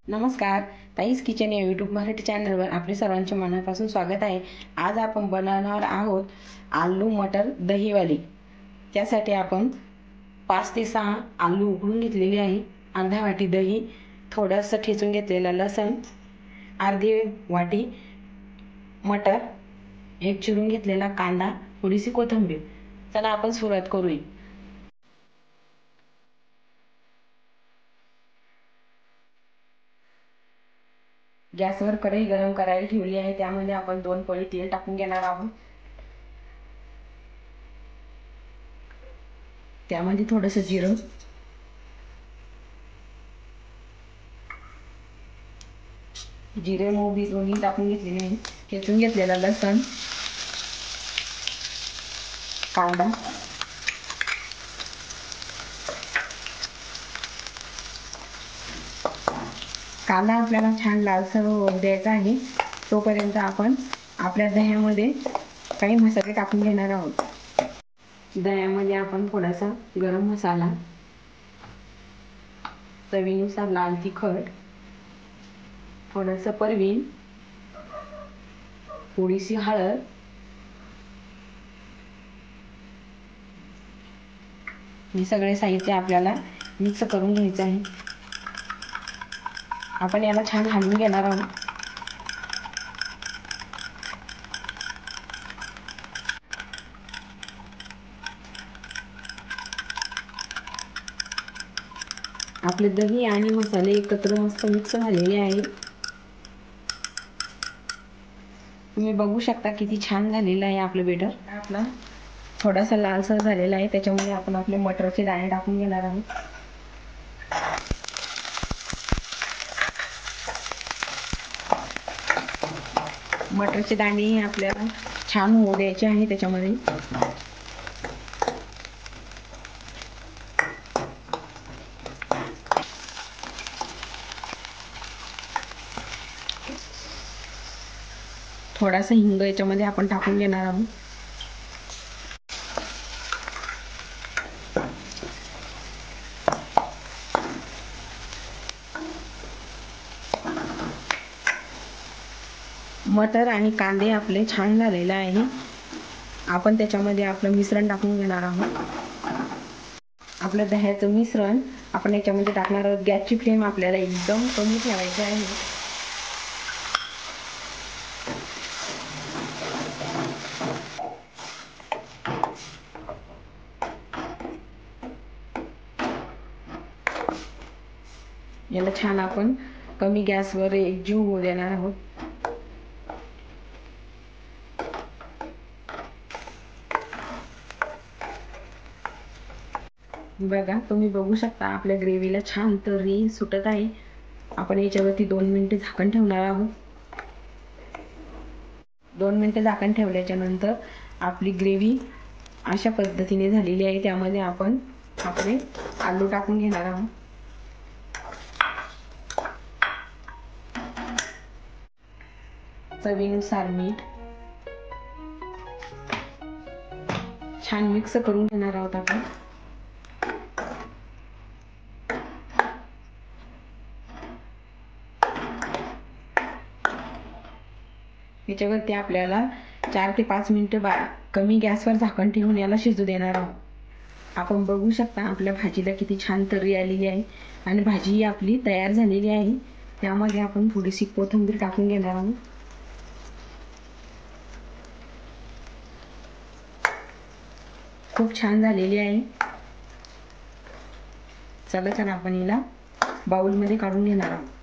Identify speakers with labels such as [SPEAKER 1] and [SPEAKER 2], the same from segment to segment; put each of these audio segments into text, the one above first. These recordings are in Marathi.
[SPEAKER 1] नमस्कार. ताईस किचन या यूट्यूब मराठी चॅनलवर आपले सर्वांचे मनापासून स्वागत आहे. आज आपण बनवणार आहोत आलू मटर दहीवाली. त्यासाठी आपण 5 ते 6 आलू उकडून घेतलेले आहे, अर्धा वाटी दही, थोडंसं ठेचून घेतलेलं लसण, अर्धी वाटी मटर, एक चिरून घेतलेला कांदा, थोडीशी कोथिंबीर. चला आपण सुरुवात करूया. गॅसवर कढई गरम करायला ठेवली आहे. त्यामध्ये आपण 2 पळी तेल टाकून घेणार आहोत. त्यामध्ये थोडंसं जिरं, मोहरी दोन्ही टाकून घेतलेले आहे. ठेचून घेतलेला लसण, कांदा, कांदा आपल्याला छान लालसर होऊ द्यायचा आहे. तोपर्यंत आपण आपल्या दह्यामध्ये काही मसाले टाकून घेणार आहोत. दह्यामध्ये आपण थोडासा गरम मसाला, चवीनुसार लाल तिखट, थोडंसं परवीन, थोडीशी हळद, हे सगळे साहित्य आपल्याला मिक्स करून घ्यायचे आहे. आपण याला छान हलवून घेणार आहोत. आपले दही आणि मसाले एकत्र मस्त मिक्स झालेले आहे. तुम्ही बघू शकता किती छान झालेलं आहे आपलं बेटर. आपला थोडासा लालसर झालेला आहे. त्याच्यामुळे आपण आपले मटरचे दाणे टाकून घेणार आहोत. मटरचे दाणे आपल्याला छान होऊ द्यायचे आहे. त्याच्यामध्ये थोडासा हिंग याच्यामध्ये आपण टाकून घेणार आहोत. मटर आणि कांदे आपले छान झालेले आहे. आपण त्याच्यामध्ये आपलं मिश्रण टाकून घेणार आहोत. आपलं दह्याचं मिश्रण आपण याच्यामध्ये टाकणार आहोत. गॅसची फ्लेम आपल्याला एकदम कमी ठेवायची आहे. याला छान आपण कमी गॅसवर एकजीव होऊ देणार आहोत. बघा, तुम्ही बघू शकता आपल्या ग्रेव्हीला छान तर्री सुटत आहे. आपण याच्यावरती 2 मिनिटे झाकण ठेवणार आहोत. 2 मिनिटे झाकण ठेवल्याच्या नंतर आपली ग्रेव्ही अशा पद्धतीने झालेली आहे. त्यामध्ये आपण आपले आलू टाकून घेणार आहोत. चवीनुसार मीठ, छान मिक्स करून घेणार आहोत आपण. याच्यावरती आपल्याला 4 ते 5 मिनिटे कमी गॅसवर झाकण ठेवून याला शिजू देणार आहोत. आपण बघू शकता आपल्या भाजीला किती छान तर्री आलेली आहे आणि भाजी आपली तयार झालेली आहे. त्यामध्ये आपण थोडीशी कोथिंबीर टाकून घेणार आहोत. खूप छान झालेली आहे. चला आपण हिला बाउलमध्ये काढून घेणार आहोत.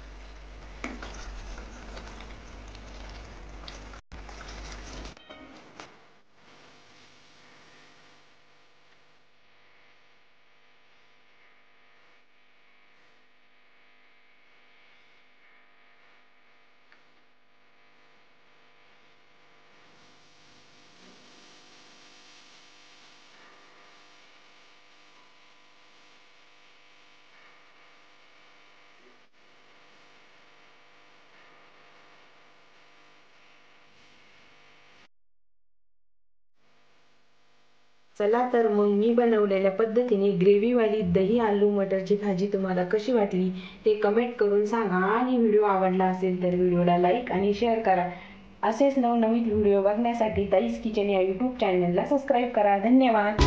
[SPEAKER 1] चला तर मग मी बनवलेल्या पद्धतीने ग्रेव्हीवाली दही आलू मटरची भाजी तुम्हाला कशी वाटली ते कमेंट करून सांगा आणि व्हिडिओ आवडला असेल तर व्हिडिओला लाईक आणि शेअर करा. असेच नवनवीन व्हिडिओ बघण्यासाठी ताईज किचन या यूट्यूब चॅनलला सबस्क्राईब करा. धन्यवाद.